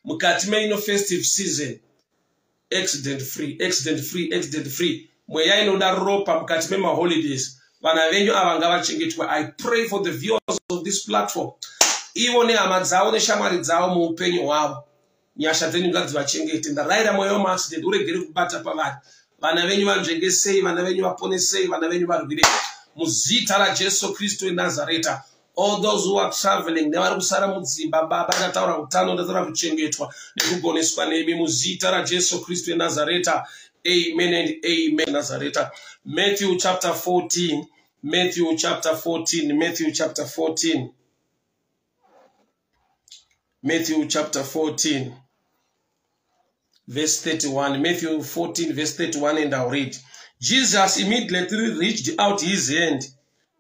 mukati meino festive season. Accident free. Mweya inoda ropa mukati mema holidays. Vana venyu ava ngavachengetwe. I pray for the viewers of this platform. Ivo nehama dzavo neshamwari dzavo muupenyu hwavo. Nyasha dzenyu ngadzivachengete. Ndarayira mweya wemuaccident uregere kubata pavari. Vana venyu vanzvenge sei, vana venyu vapone sei, vana venyu varwire. Muzita raJesu Kristu weNazareta. All those who are traveling, nevari kusara mudzimba, baba ndataura utano, ndataura kuchengetwa nekugoneswa nemi muzita raJesu Kristu weNazareta. Amen and amen. Nazareta. Matthew chapter 14. Matthew chapter 14. Matthew chapter 14. Matthew chapter 14. Verse 31. Matthew 14 verse 31, and I'll read. Jesus immediately reached out his hand,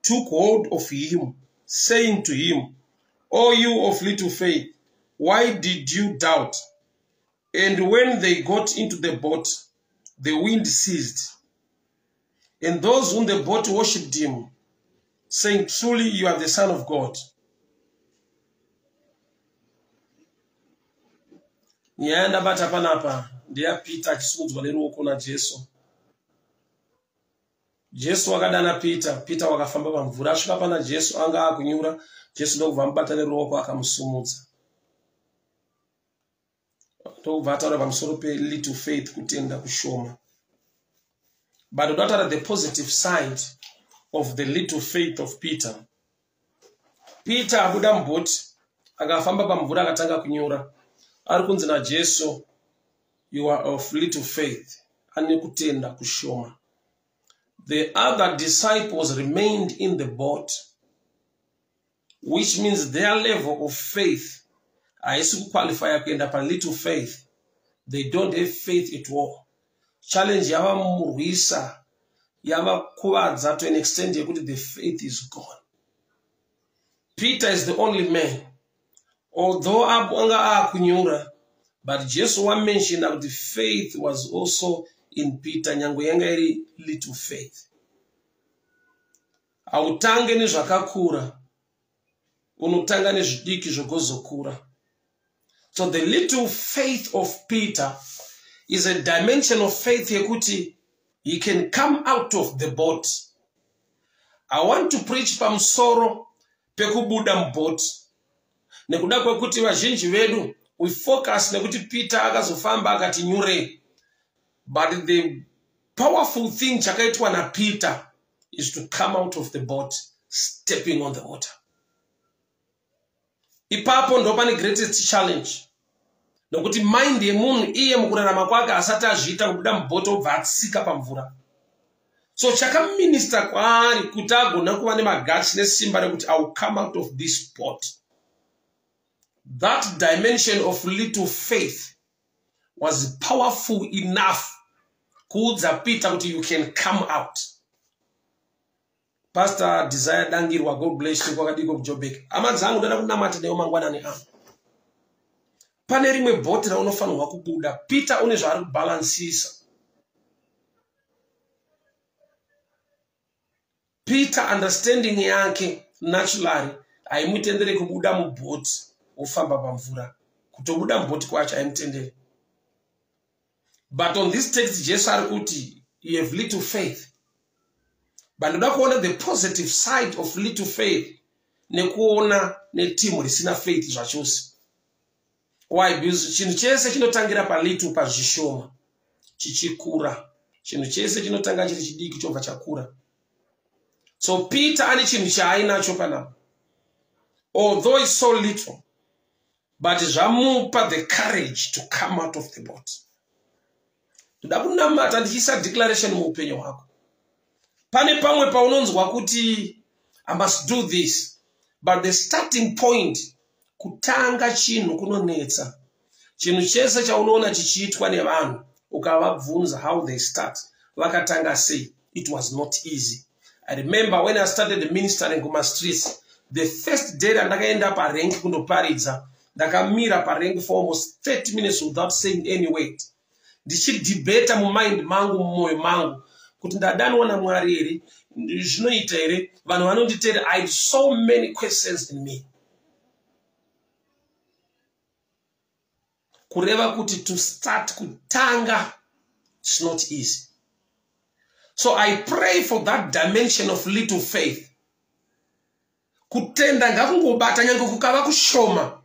took hold of him, saying to him, O you of little faith, why did you doubt? And when they got into the boat, the wind ceased. And those on the boat worshipped him, saying, Truly you are the Son of God. Nyanda bata panapa, ndia Peter akisumudzwa neruoko na Jesu. Jesu wakadana Peter wakafamba pamvura, asvika pana Jesu anga akunyura, Jesu ndokubva mubata neruoko akamusumudza. Ndokubva ataura pamusoro pe little faith, kutenda kushoma. But not at the positive side of the little faith of Peter. Peter abuda muboti, akafamba pamvura akatanga kunyura. Ari kunzi na Jesu, you are of little faith, ane kutenda kushoma. The other disciples remained in the boat, which means their level of faith haisi kuqualify kuenda pa little faith. They don't have faith at all. Challenge yava murwisa, yava kuvadza to an extent yekuti the faith is gone. Peter is the only man, although anga akunyura, but just one mention that the faith was also in Peter, nyango yanga iri little faith. Autange nezvakakura, unotanga nezvidiki zvogozokura. So the little faith of Peter is a dimension of faith yekuti he can come out of the boat. I want to preach pamusoro pekubuda mboat. Nekuda kwekuti vazhinji vedu we focus nekuti Peter akazofamba akati nyure. But the powerful thing chakaitwa na Peter is to come out of the boat, stepping on the water. Ipapo ndo pane greatest challenge. Nokuti mind yemunhu iye mukurarama kwake asati azviita kubuda mubhoti obva atsika pamvura. So chakaminister kwaari kuti agona kuva nemaguts nesimba rekuti I will come out of this boat. That dimension of little faith was powerful enough kuudza Peter kuti you can come out. Pastor Desire Dangirwa, God bless you, kwakadiko kujobeka. Amadzangu ndada kunamata neyo mangwanani angu. Pane rimwe bhoti raunofanirwa kubuda. Peter une zvaari kubalansisa. Peter understanding yake naturally haimutendere kubuda mubhoti ofamba pamvura. Kutobuda mubhoti kwacho haimutendere. But on this text Jesu ari kuti you have little faith. But ndoda kuona the positive side of little faith nekuona netimu risina faith zvachose. Why? Because chinhu chese chinotangira pa little pazvishoma chichikura. Chinhu chese chinotanga chiri chidiki chobva chakura. So Peter ane chinhu chaainacho panapa. Although it's so little, but zvamupa the courage to come out of the boat. Ndoda kunamata ndichisa declaration muupenyu hwako. Pane pamwe paunonzwa kuti I must do this, but the starting point kutanga chinhu kunonetsa. Chinhu chese chaunoona chichiitwa nevanhu ukavabvunza how they start, vakatanga sei, it was not easy. I remember when I started ministering kuma streets, the first day ndakaenda parengi kundoparidza, ndakamira parengi for almost 30 minutes without saying any word. Ndichidebata mumind mangu mumoyo mangu kuti ndadaniwana Mwari here, zvinoita here, vanhu vanonditeera. I had so many questions in me. kureva kuti to start kutanga, it's not easy. So I pray for that dimension of little faith. Kutenda ngakungobata nyange kukava kushoma,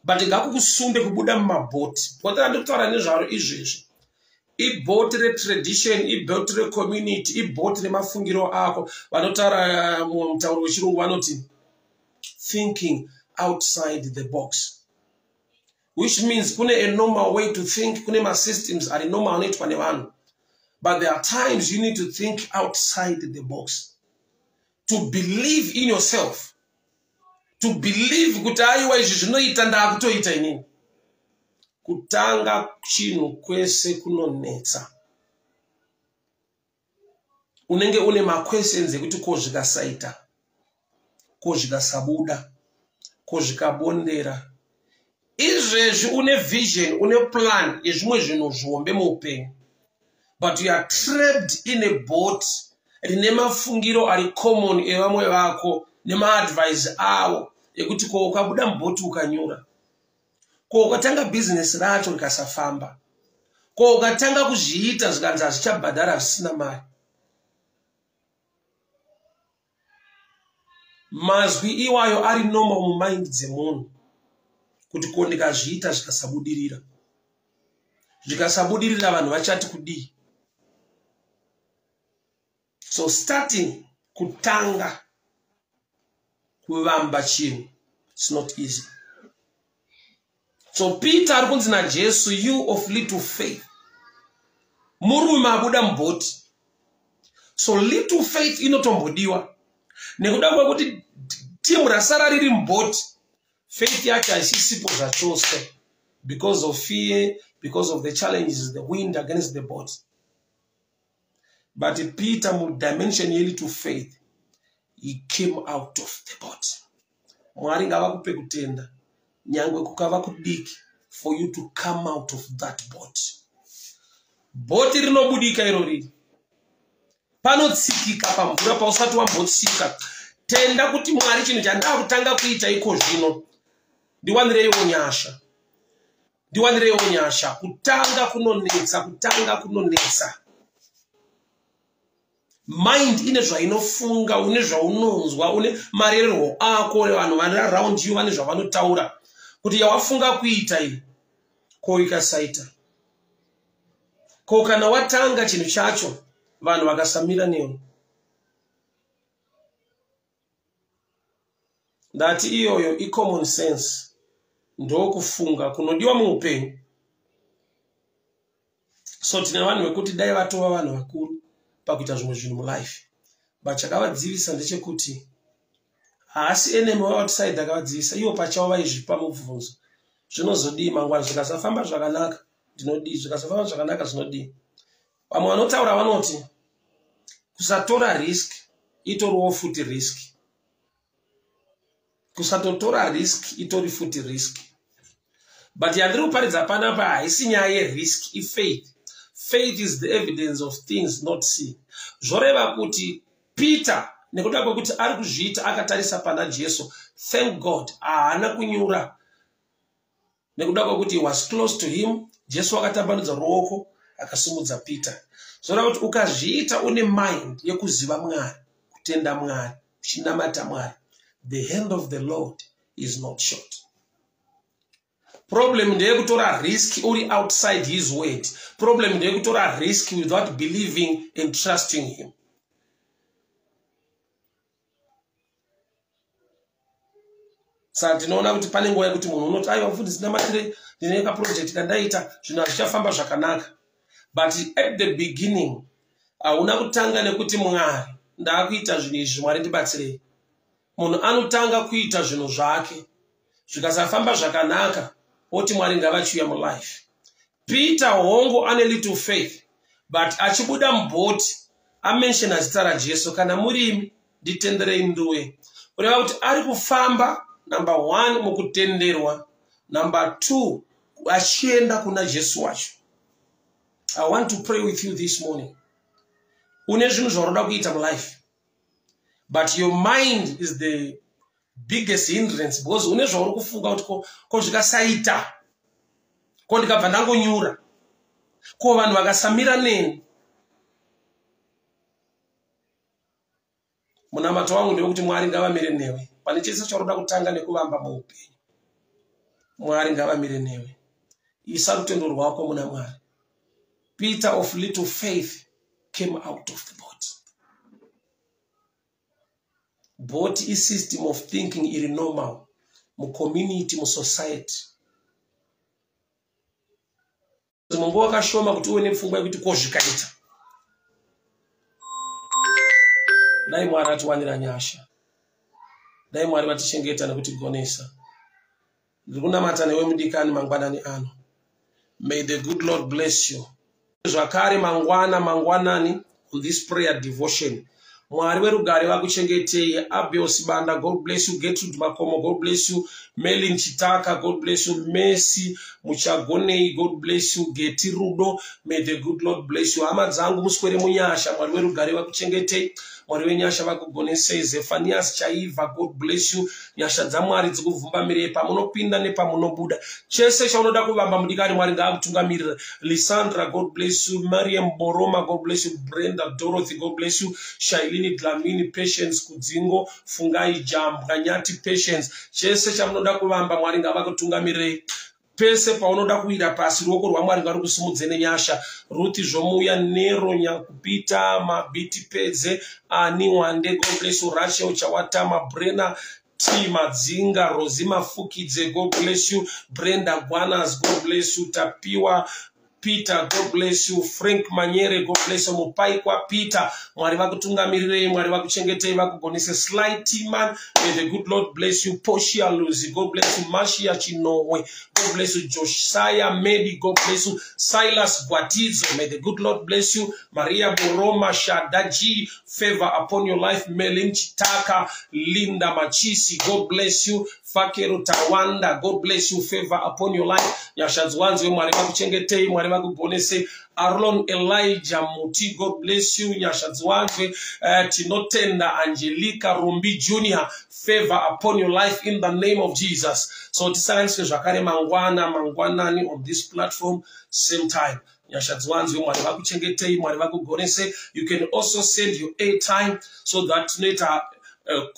but ngakukusunde kubuda mumabhoti. Bhoti randikutaura nezvaro izvezvi ibhoti retradition, ibhoti recommunity, ibhoti remafungiro ako. Vanotaura mutauro wechirungu vanoti thinking outside the box, which means kune a normal way to think, kune ma-systems are normal anoitwa nevanhu. But there are times you need to think outside the box, to believe in yourself, to believe kuti aiwa izvi zvinoita ndakutoita inini. Kutanga chinhu kwese kunonetsa. Unenge une ma-questions ekuti ko zvikasaita, ko zvikasabuda, ko zvikabondera. Izvezvi une vision, une plan yezvimwe zvinhu zvombe muupenyu. But you are trapped in a boat rine mafungiro ari common evamwe vako nema-advice avo ekuti ko ukabuda mubhoti ukanyura, ko ukatanga business racho rikasafamba, ko ukatanga kuzviita zvikanzi hazvichabhadhara zvisina mari. Mazwi iwayo ari normal mumind dzemunhu kuti ko ndikazviita zvikasabudirira. Zvikasabudirira vanhu vachati kudii? So starting kutanga kuvamba chinhu, it's not easy. So Peter ari kunzi naJesu, you of little faith. Murume abuda mubhoti. So little faith inotombodiwa. Nekuda kwekuti timu rasara riri mubhoti, faith yacho haisisipo zvachose, because of fear, because of the challenges, the wind against the boat. But Peter, mu dimension ye little faith, he came out of the boat. Mwari ngavakupe kutenda, nyangwe kukava kudiki, for you to come out of that boat. Boat rinobudika irori. Panotsikika pamvura pausati wambotsika. Tenda kuti Mwari chinhu chandakutanga kuita iko zvino. Ndiwanireiwo nyasha. Ndiwanireiwo nyasha. Kutanga kunonetsa, kutanga kunonetsa. Mind ine zvainofunga, une zvaunonzwa, une marerero ako, vanhu vari around you vane zvavanotaura. Kuti yawafunga kuita iyi, ko ikasaita. Ko kana watanga chinhu chacho, vanhu vakasamira newe. Ndati iyoyo i-common sense. Ndokufunga kunodiwa muupenyu. So tine vanhu vekuti dai vatova vanhu vakuru pakuita zvimwe zvinhu mulife. But chakavadzivisa ndechekuti haasi enemy outside akavadzivisa, ivo pachavo vaizvipa mubvunzo. Zvinozodii mangwana, zvikasafamba zvakanaka ndinodii, zvikasafamba zvakanaka zvinodii. Vamwe vanotaura vanoti kusatora risk itoriwo futi risk. Kusatotora risk itori futi risk. But yandiri kuparidza panapa haisi nyaya yerisk, ifaith. Faith is the evidence of things not seen. Zvoreva kuti Peter nekuda kwekuti ari kuzviita akatarisa pana Jesu, thank God haana kunyura. Nekuda kwekuti he was close to him, Jesu akatambanudza ruoko akasimudza Peter. Zvoreva kuti ukazviita une mind yekuziva Mwari, kutenda Mwari, uchinamata Mwari, the hand of the Lord is not short. Problem ndeyekutora risk uri outside his word. Problem ndeyekutora risk without believing and trusting him. Saka tinoona kuti pane nguva yekuti munhu unoti aiwa mfundisi namatire ndine project kandaita zvinhu hazvichafamba zvakanaka. But at the beginning hauna kutanga nekuti Mwari ndakuita zvinhu izvi Mwari ndibatsirei. Munhu anotanga kuita zvinhu zvake, zvikasafamba zvakanaka oti Mwari ngavachiuya mulife. Peter hongo ane little faith, but achibuda mubhoti amenshena zita raJesu, kana murimi nditenderei nduwe. Kureva kuti ari kufamba number 1 mukutenderwa, number 2 achienda kuna Jesu wacho. I want to pray with you this morning. Une zvinhu zvaroda kuita mulife, but your mind is the biggest hindrance, because une zvauri kufunga kuti ko zvikasaita ko ndikabva ndangonyura ko vanhu vakasamira neni. Munamato wangu ndekuti Mwari ngavamire newe pane chese chaunoda kutanga nekuvamba muupenyu. Mwari ngavamire newe. Isa rutendo rwako muna Mwari. Peter of little faith came out of the boat. Boat is system of thinking iri normal mu community, mu society. Mungu wakashoma kuti uwe nepfungwa yekuti kozvikaita. Dai Mwari atiwanira nyasha. Dai Mwari vatichengeta nekutigonesa. Ndikunamata newe mudikani mangwanani ano. May the good Lord bless you. Zvakare mangwanani on this prayer devotion. Mwari werugare vakuchengetei. Abios Banda, God bless you. Gertrude Makomo, God bless you. Melin Chitaka, God bless you. Messi Muchagonei, God bless you. Geti Rudo, may the good Lord bless you. Hama dzangu muswere munyasha. Mwari werugare vakuchengetei. Mwari wenyasha vakugonesei. Zephanias Chaiva, God bless you. Nyasha dzamwari dzikuvhumbamire pamunopinda nepamunobuda. Chese chaunoda kuvamba mudikari Mwari ngaakutungamirira. Lisandra, God bless you. Mariam Boroma, God bless you. Brenda Dorothy, God bless you. Shailini Dlamini, Patience Kudzingo, Fungai Jambwa, Nyati Patience. Chese chamunoda kuvamba Mwari ngavakutungamirei. Pese paunoda kuira pasi ruoko rwaMwari ngarukusumudze nenyasha. Ruti Zvomuya, Nero Nyakupita, Mabiti Pedze, Ani Wande, God bless you. Rachel Chawatama, Brena T Madzinga, Rosima Fukidze, God bless you. Brenda Guanas, God bless you. Tapiwa Peter, God bless you. Frank Manyere, God bless you. Mupaikwa Peter, Mwari vakutungamirire, Mwari vakuchengetei, vakugonese. Slighty man, may the good Lord bless you. Poshia Luzi, God bless you. Mashia Chinowe, God bless you. Josiah Medi, God bless you. Silas Gwatizo, may the good Lord bless you. Maria Boroma Shadaji, favor upon your life. Melin Chitaka, Linda Machisi, God bless you. Fakero Tawanda, God bless you. Favor upon your life. Nyashadzwanzi, Mwari vakuchengetei, Mwari vakugonese. Arlon Elijah Muti, God bless you. Nyashadzwanzi, Tinotenda Angelica Rumbi Jr., favor upon your life in the name of Jesus. So tisanganiswe zvakare mangwanani on this platform same time. Nyashadzwanzi, Mwari vakuchengetei, Mwari vakugonese. You can also send your airtime so that later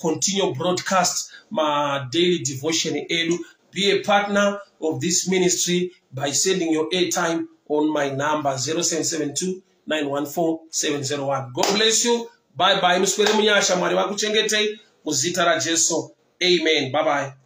continue broadcast my daily devotion edu. Be a partner of this ministry by sending your airtime on my number 0772 914 701. God bless you. Bye bye. Muswere munyasha, Mwari vakuchengetei muzita ra Jesu. Amen. Bye bye.